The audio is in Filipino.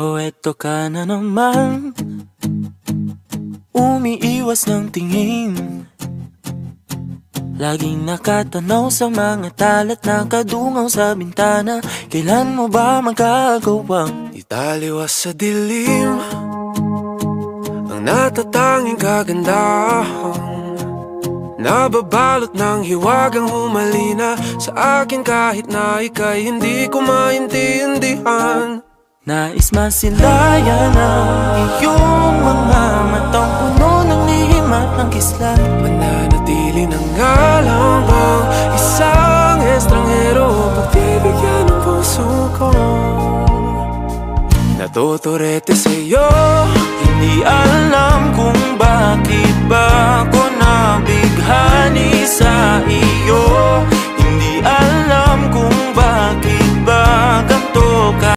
O eto ka na naman, umiiwas ng tingin, laging nakatanaw sa mga talat na kadungaw sa bintana. Kailan mo ba magagawang italiwas sa dilim ang natatanging kagandahan, nababalot ng hiwagang humalina sa akin kahit na ika'y hindi ko maintindihan. Nais masilayan ang iyong mga matang puno ng lihim at ng kislan. Mananatili na nga lang bang isang estranghero pagbibigyan ng puso ko? Natuturete sa'yo, hindi alam kung bakit ba ako nabighani sa iyo. Hindi alam kung